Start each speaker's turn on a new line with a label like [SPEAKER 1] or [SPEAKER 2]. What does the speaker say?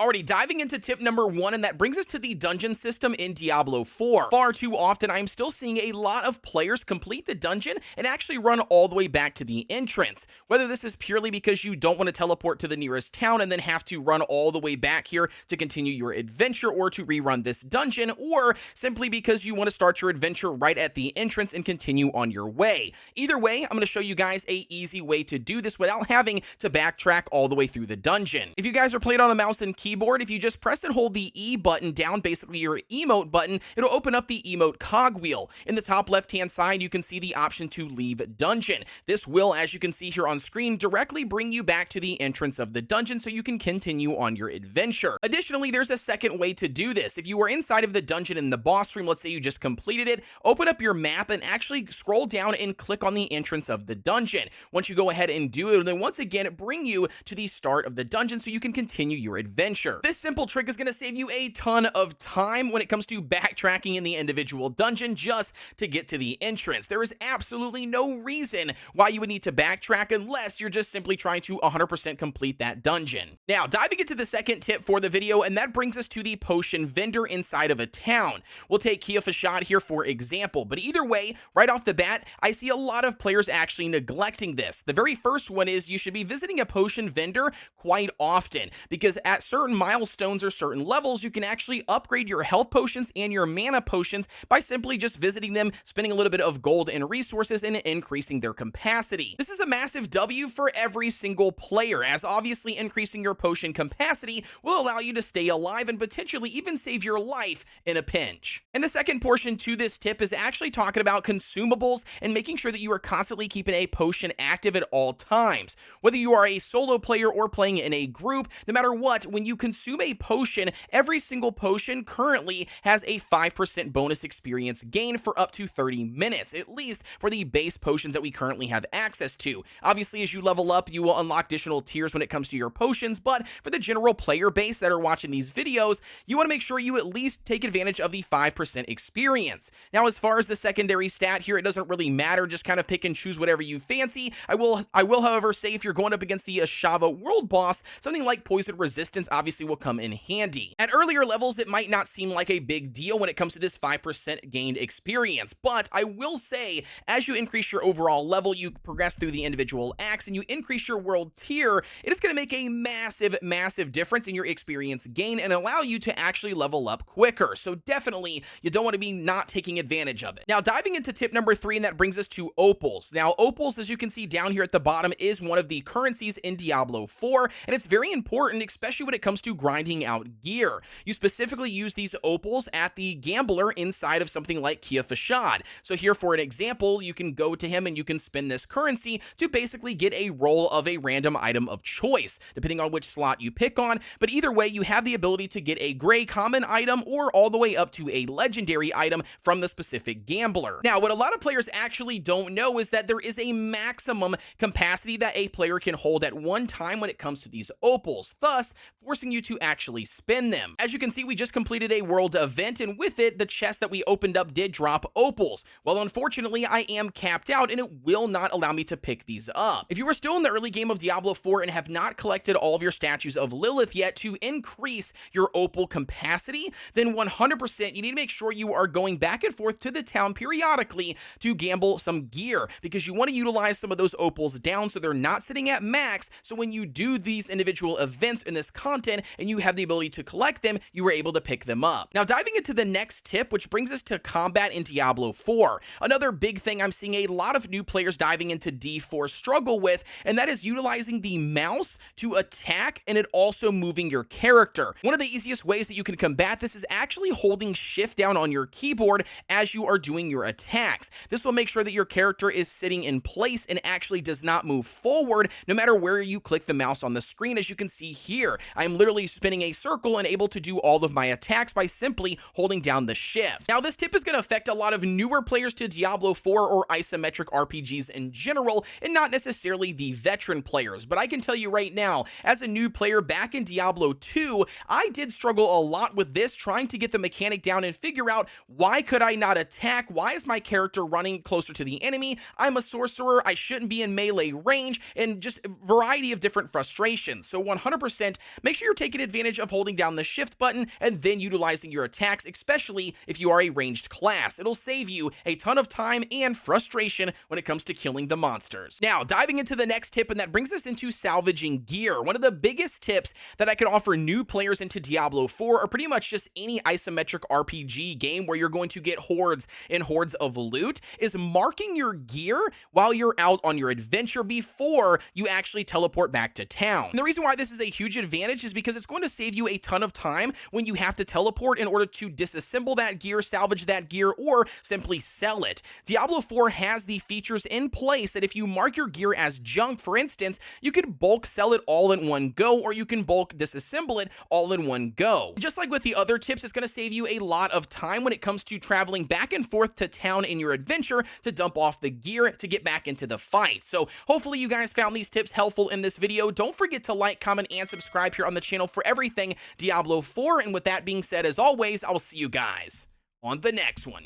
[SPEAKER 1] Alrighty, diving into tip number 1, and that brings us to the dungeon system in Diablo 4. Far too often, I'm still seeing a lot of players complete the dungeon and actually run all the way back to the entrance. Whether this is purely because you don't want to teleport to the nearest town and then have to run all the way back here to continue your adventure or to rerun this dungeon, or simply because you want to start your adventure right at the entrance and continue on your way. Either way, I'm going to show you guys a easy way to do this without having to backtrack all the way through the dungeon. If you guys are playing on a mouse and keyboard, if you just press and hold the E button down, basically your emote button, it'll open up the emote cogwheel. In the top left hand side, you can see the option to leave dungeon. This will, as you can see here on screen, directly bring you back to the entrance of the dungeon so you can continue on your adventure. Additionally, there's a second way to do this. If you are inside of the dungeon in the boss room, let's say you just completed it, open up your map and actually scroll down and click on the entrance of the dungeon. Once you go ahead and do it, then once again bring you to the start of the dungeon so you can continue your adventure. This simple trick is going to save you a ton of time when it comes to backtracking in the individual dungeon just to get to the entrance. There is absolutely no reason why you would need to backtrack unless you're just simply trying to 100% complete that dungeon. Now, diving into the second tip for the video, and that brings us to the potion vendor inside of a town. We'll take Kia Fashad here for example, but either way, right off the bat, I see a lot of players actually neglecting this. The very first one is you should be visiting a potion vendor quite often, because at certain milestones or certain levels, you can actually upgrade your health potions and your mana potions by simply just visiting them, spending a little bit of gold and resources, and increasing their capacity. This is a massive W for every single player, as obviously increasing your potion capacity will allow you to stay alive and potentially even save your life in a pinch. And the second portion to this tip is actually talking about consumables and making sure that you are constantly keeping a potion active at all times. Whether you are a solo player or playing in a group, no matter what, when you consume a potion, every single potion currently has a 5% bonus experience gain for up to 30 minutes, at least for the base potions that we currently have access to. Obviously, as you level up, you will unlock additional tiers when it comes to your potions, but for the general player base that are watching these videos, you want to make sure you at least take advantage of the 5% experience. Now, as far as the secondary stat here, it doesn't really matter, just kind of pick and choose whatever you fancy. I will, however, say if you're going up against the Ashava world boss, something like poison resistance obviously will come in handy. At earlier levels, it might not seem like a big deal when it comes to this 5% gained experience, but I will say, as you increase your overall level, you progress through the individual acts, and you increase your world tier, it is going to make a massive difference in your experience gain and allow you to actually level up quicker. So definitely, you don't want to be not taking advantage of it. Now, diving into tip number 3, and that brings us to opals. Now, opals, as you can see down here at the bottom, is one of the currencies in Diablo 4, and it's very important, especially when it comes to grinding out gear. You specifically use these opals at the gambler inside of something like Kia Fashad. So here, for an example, you can go to him and you can spend this currency to basically get a roll of a random item of choice, depending on which slot you pick on. But either way, you have the ability to get a gray common item or all the way up to a legendary item from the specific gambler. Now, what a lot of players actually don't know is that there is a maximum capacity that a player can hold at one time when it comes to these opals, thus forcing you to actually spend them. As you can see, we just completed a world event, and with it, the chest that we opened up did drop opals. Well, unfortunately, I am capped out, and it will not allow me to pick these up. If you are still in the early game of Diablo 4 and have not collected all of your statues of Lilith yet to increase your opal capacity, then 100% you need to make sure you are going back and forth to the town periodically to gamble some gear, because you want to utilize some of those opals down so they're not sitting at max, so when you do these individual events in this content and you have the ability to collect them, you were able to pick them up. Now, diving into the next tip, which brings us to combat in Diablo 4. Another big thing I'm seeing a lot of new players diving into D4 struggle with, and that is utilizing the mouse to attack and it also moving your character. One of the easiest ways that you can combat this is actually holding shift down on your keyboard as you are doing your attacks. This will make sure that your character is sitting in place and actually does not move forward no matter where you click the mouse on the screen. As you can see here, I'm literally spinning a circle and able to do all of my attacks by simply holding down the shift. Now, this tip is going to affect a lot of newer players to Diablo 4 or isometric RPGs in general, and not necessarily the veteran players, but I can tell you right now, as a new player back in Diablo 2, I did struggle a lot with this, trying to get the mechanic down and figure out why could I not attack? Why is my character running closer to the enemy? I'm a sorcerer, I shouldn't be in melee range, and just a variety of different frustrations. So 100% make sure you're taking advantage of holding down the shift button and then utilizing your attacks, especially if you are a ranged class. It'll save you a ton of time and frustration when it comes to killing the monsters. Now, diving into the next tip, and that brings us into salvaging gear. One of the biggest tips that I could offer new players into Diablo 4, or pretty much just any isometric RPG game where you're going to get hordes and hordes of loot, is marking your gear while you're out on your adventure before you actually teleport back to town. And the reason why this is a huge advantage is because it's going to save you a ton of time when you have to teleport in order to disassemble that gear, salvage that gear, or simply sell it. Diablo 4 has the features in place that if you mark your gear as junk, for instance, you could bulk sell it all in one go, or you can bulk disassemble it all in one go. Just like with the other tips, it's going to save you a lot of time when it comes to traveling back and forth to town in your adventure to dump off the gear to get back into the fight. So hopefully you guys found these tips helpful in this video. Don't forget to like, comment, and subscribe here on the channel for everything Diablo 4. And with that being said, as always, I will see you guys on the next one.